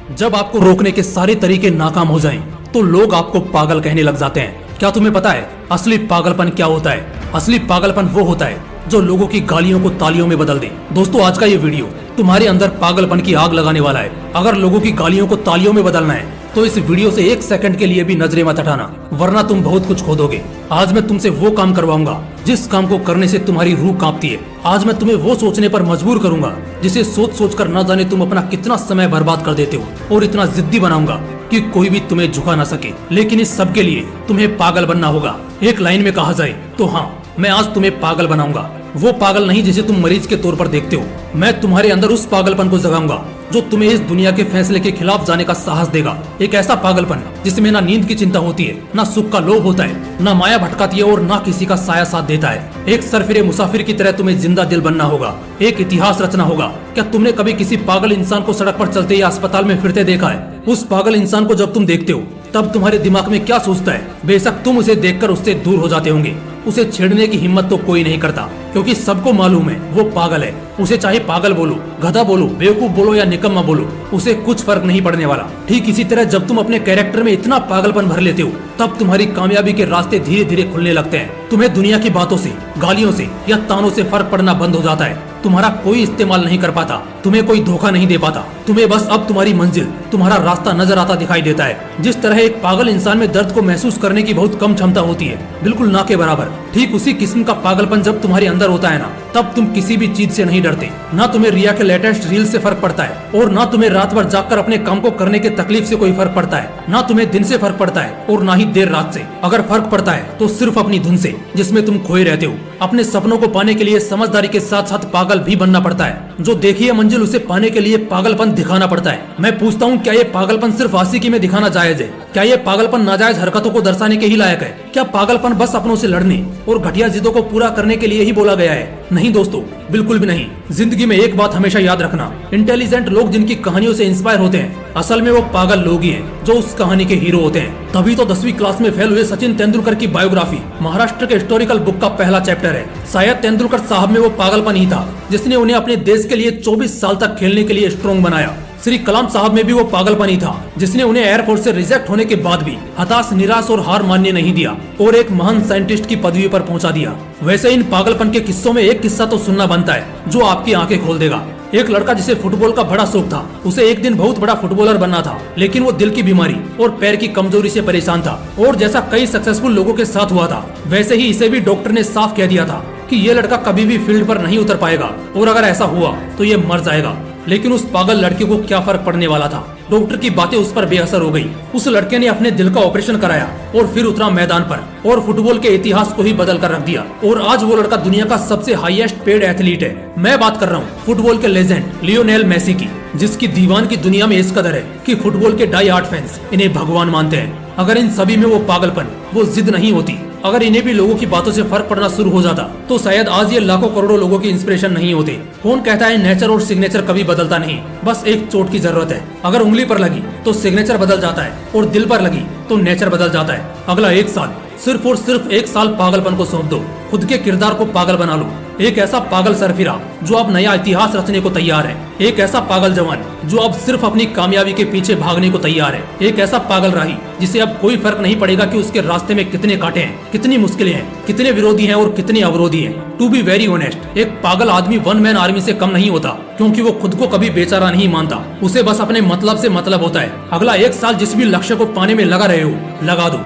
जब आपको रोकने के सारे तरीके नाकाम हो जाएं, तो लोग आपको पागल कहने लग जाते हैं। क्या तुम्हें पता है असली पागलपन क्या होता है? असली पागलपन वो होता है जो लोगों की गालियों को तालियों में बदल दे। दोस्तों, आज का ये वीडियो तुम्हारे अंदर पागलपन की आग लगाने वाला है। अगर लोगों की गालियों को तालियों में बदलना है तो इस वीडियो से एक सेकंड के लिए भी नजरें मत हटाना, वरना तुम बहुत कुछ खो दोगे। आज मैं तुमसे वो काम करवाऊंगा जिस काम को करने से तुम्हारी रूह कांपती है। आज मैं तुम्हें वो सोचने पर मजबूर करूंगा जिसे सोच सोच कर न जाने तुम अपना कितना समय बर्बाद कर देते हो, और इतना जिद्दी बनाऊंगा कि कोई भी तुम्हें झुका ना सके। लेकिन इस सब के लिए तुम्हें पागल बनना होगा। एक लाइन में कहा जाए तो हाँ, मैं आज तुम्हें पागल बनाऊंगा। वो पागल नहीं जिसे तुम मरीज के तौर पर देखते हो। मैं तुम्हारे अंदर उस पागलपन को जगाऊंगा जो तुम्हें इस दुनिया के फैसले के खिलाफ जाने का साहस देगा। एक ऐसा पागलपन जिसमें ना नींद की चिंता होती है, ना सुख का लोभ होता है, ना माया भटकाती है और ना किसी का साया साथ देता है। एक सरफिरे मुसाफिर की तरह तुम्हें जिंदा दिल बनना होगा, एक इतिहास रचना होगा। क्या तुमने कभी किसी पागल इंसान को सड़क पर चलते या अस्पताल में फिरते देखा है? उस पागल इंसान को जब तुम देखते हो तब तुम्हारे दिमाग में क्या सोचता है? बेशक तुम उसे देखकर उससे दूर हो जाते होंगे। उसे छेड़ने की हिम्मत तो कोई नहीं करता, क्योंकि सबको मालूम है वो पागल है। उसे चाहे पागल बोलो, गधा बोलो, बेवकूफ बोलो या निकम्मा बोलो, उसे कुछ फर्क नहीं पड़ने वाला। ठीक इसी तरह जब तुम अपने कैरेक्टर में इतना पागलपन भर लेते हो तब तुम्हारी कामयाबी के रास्ते धीरे धीरे खुलने लगते हैं। तुम्हें दुनिया की बातों से, गालियों से या तानों से फर्क पड़ना बंद हो जाता है। तुम्हारा कोई इस्तेमाल नहीं कर पाता, तुम्हें कोई धोखा नहीं दे पाता। तुम्हें बस अब तुम्हारी मंजिल, तुम्हारा रास्ता नजर आता दिखाई देता है। जिस तरह एक पागल इंसान में दर्द को महसूस करने की बहुत कम क्षमता होती है, बिल्कुल ना के बराबर, ठीक उसी किस्म का पागलपन जब तुम्हारे अंदर होता है ना, तब तुम किसी भी चीज से नहीं डरते। ना तुम्हें रिया के लेटेस्ट रील से फर्क पड़ता है, और ना तुम्हें रात भर जागकर अपने काम को करने के तकलीफ से कोई फर्क पड़ता है। ना तुम्हें दिन से फर्क पड़ता है और ना ही देर रात से। अगर फर्क पड़ता है तो सिर्फ अपनी धुन से, जिसमें तुम खोए रहते हो। अपने सपनों को पाने के लिए समझदारी के साथ साथ पागल भी बनना पड़ता है। जो देखी है मंजिल, उसे पाने के लिए पागलपन दिखाना पड़ता है। मैं पूछता हूँ, क्या ये पागलपन सिर्फ आशिकी में दिखाना जायज है? क्या ये पागलपन नाजायज हरकतों को दर्शाने के ही लायक है? क्या पागलपन बस अपनों से लड़ने और घटिया जिद्दों को पूरा करने के लिए ही बोला गया है? नहीं दोस्तों, बिल्कुल भी नहीं। जिंदगी में एक बात हमेशा याद रखना, इंटेलिजेंट लोग जिनकी कहानियों से इंस्पायर होते हैं, असल में वो पागल लोग ही हैं जो उस कहानी के हीरो होते हैं। तभी तो 10वीं क्लास में फेल हुए सचिन तेंदुलकर की बायोग्राफी महाराष्ट्र के हिस्टोरिकल बुक का पहला चैप्टर है। शायद तेंदुलकर साहब में वो पागलपन ही था जिसने उन्हें अपने देश के लिए 24 साल तक खेलने के लिए स्ट्रॉन्ग बनाया। श्री कलाम साहब में भी वो पागलपन ही था जिसने उन्हें एयरफोर्स से रिजेक्ट होने के बाद भी हताश, निराश और हार मानने नहीं दिया और एक महान साइंटिस्ट की पदवी पर पहुंचा दिया। वैसे इन पागलपन के किस्सों में एक किस्सा तो सुनना बनता है जो आपकी आंखें खोल देगा। एक लड़का जिसे फुटबॉल का बड़ा शौक था, उसे एक दिन बहुत बड़ा फुटबॉलर बनना था, लेकिन वो दिल की बीमारी और पैर की कमजोरी से परेशान था। और जैसा कई सक्सेसफुल लोगों के साथ हुआ था, वैसे ही इसे भी डॉक्टर ने साफ कह दिया था कि ये लड़का कभी भी फील्ड पर नहीं उतर पाएगा, और अगर ऐसा हुआ तो ये मर जाएगा। लेकिन उस पागल लड़के को क्या फर्क पड़ने वाला था? डॉक्टर की बातें उस पर बेअसर हो गई। उस लड़के ने अपने दिल का ऑपरेशन कराया और फिर उतरा मैदान पर और फुटबॉल के इतिहास को ही बदल कर रख दिया। और आज वो लड़का दुनिया का सबसे हाईएस्ट पेड एथलीट है। मैं बात कर रहा हूँ फुटबॉल के लेजेंड लियोनेल मेसी की, जिसकी दीवान की दुनिया में इस कदर है कि फुटबॉल के डाई हार्ड फैंस इन्हें भगवान मानते हैं। अगर इन सभी में वो पागलपन, वो जिद नहीं होती, अगर इन्हें भी लोगों की बातों से फर्क पड़ना शुरू हो जाता, तो शायद आज ये लाखों करोड़ों लोगों की इंस्पिरेशन नहीं होते। कौन कहता है नेचर और सिग्नेचर कभी बदलता नहीं? बस एक चोट की जरूरत है। अगर उंगली पर लगी तो सिग्नेचर बदल जाता है, और दिल पर लगी तो नेचर बदल जाता है। अगला एक साल, सिर्फ और सिर्फ एक साल पागलपन को सौंप दो। खुद के किरदार को पागल बना लो। एक ऐसा पागल सरफिरा जो अब नया इतिहास रचने को तैयार है। एक ऐसा पागल जवान जो अब सिर्फ अपनी कामयाबी के पीछे भागने को तैयार है। एक ऐसा पागल राही जिसे अब कोई फर्क नहीं पड़ेगा कि उसके रास्ते में कितने कांटे हैं, कितनी मुश्किलें हैं, कितने विरोधी हैं और कितने अवरोधी हैं। टू बी वेरी ऑनेस्ट, एक पागल आदमी वन मैन आर्मी से कम नहीं होता, क्योंकि वो खुद को कभी बेचारा नहीं मानता। उसे बस अपने मतलब से मतलब होता है। अगला एक साल जिस भी लक्ष्य को पाने में लगा रहे हो, लगा दो।